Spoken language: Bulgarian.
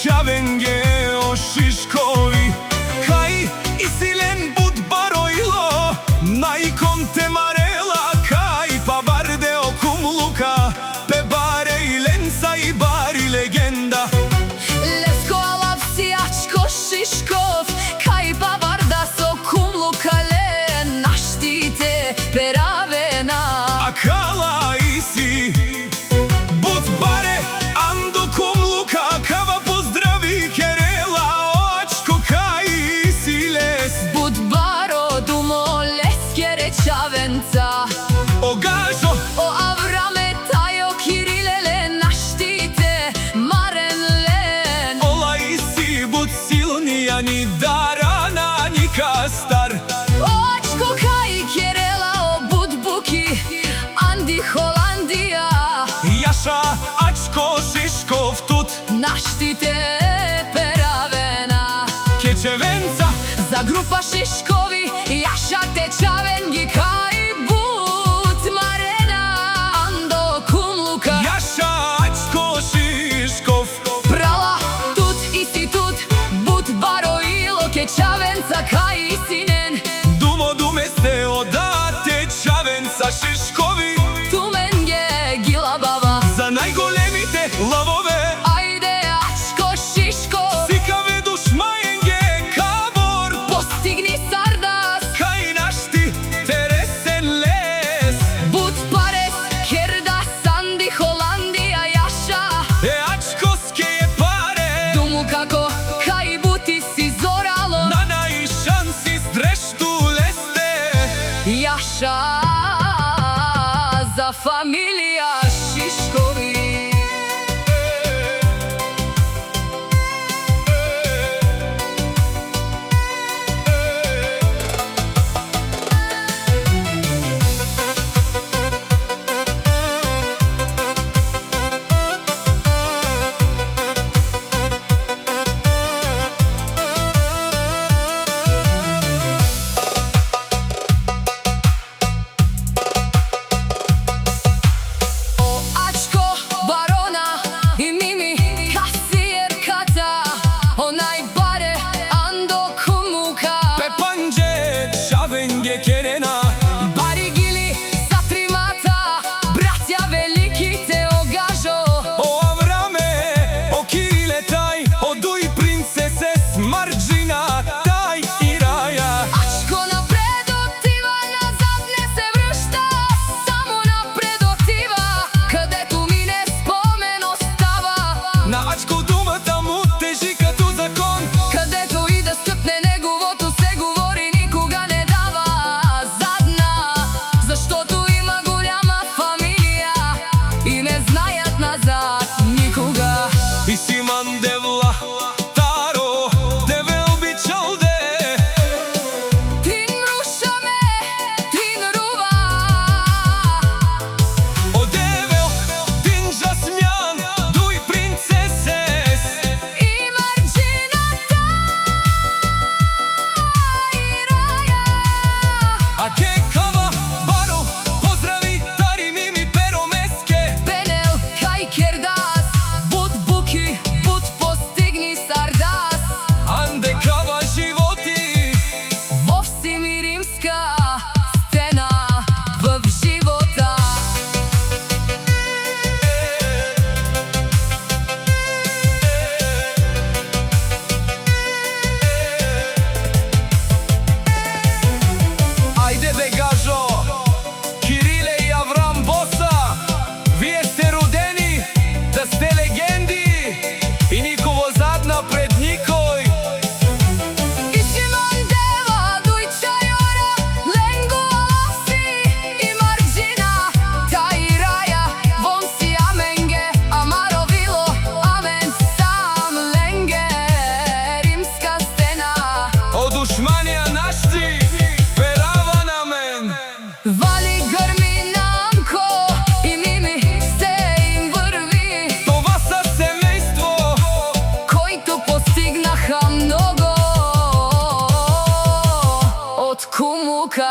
Чавенге о Шишкови, кај и силен буд бароило, најкон те марела, кај па барде о кумлука, пе баре и ленца и бари легенда. Левско алавси ачко Шишков, кај па барда со кумлука ле, наштите перавена. А кала и си буд баре анду кумлука, кава поздрави керела очко кај и си лес. Буд баро думо лес кере Чавенца, О гажо, о Авраме тајо Кирилеле, наштите марен лен. ола и си буд силнија ни дарана ни кастар. Очко кај керела о буд буки, Анди Холандија. Јаша ачко Шишков тут, Наштите перавена. Кечевенца, За група Шишкови, Јаша те Чавенги кај буд марена. Андо кумлука, Јаша ачко Шишков, прала тут и си тут, буд бароило ке Чавенца кај и синен. думо думесте одате Чавенца Шишкови, Туменге гила баба, за најголемите лавове. ајде ачко Шишко, Сикаве душмајенге кабор, постигни сардас. кај нашти тересен лес. Буд парес, керда Санди Холандија Јаша. Е ачкоске е паре, Думу како кај бути си зорало, на нај шанси срешту лесте. Јаша за фамилија Шишкови. Ачко барона и Мими касиерката, онај баре андо кумука. Пепанџе Чавенге керена, Бари гили за тримата, браќа великите о гажо. о Авраме, о Кириле тај, о дуј принцесе Смарџина тај и раја. Ачко напред отива, назад не се вршта, само напред отива, кадето мине спомен остава. На ачко думата му тежи като закон, Кадето и да стъпне неговото се говори, никога не дава задна, защото има голяма фамилија и не знаят назад никога. и Симан девла таро, девел бичалде. Тин рушаме, тин рува, О девел, дин жасмјан, дуј принцесес. и марџината и раја. А ке кава баро, поздрави тари Мими перомеске. Пенел кај кердас, буд буки, буд постигни сардас. Анде кава животи, Во всемиримска сцена в живота. ајде бе гажо, Кириле и Аврам Боса, вие сте родени да сте легенди и никово задна пред никој. И Шимон дева, дуј чајора, ленгу алавси и марџина, тај раја, вон си аменге, амаро вило, амен сам ленге, римска стена. О душманија нашти, перава на мен. Вали грми намко и Мими се им врви, Това са семејство, којто постигнаха многу од кумука.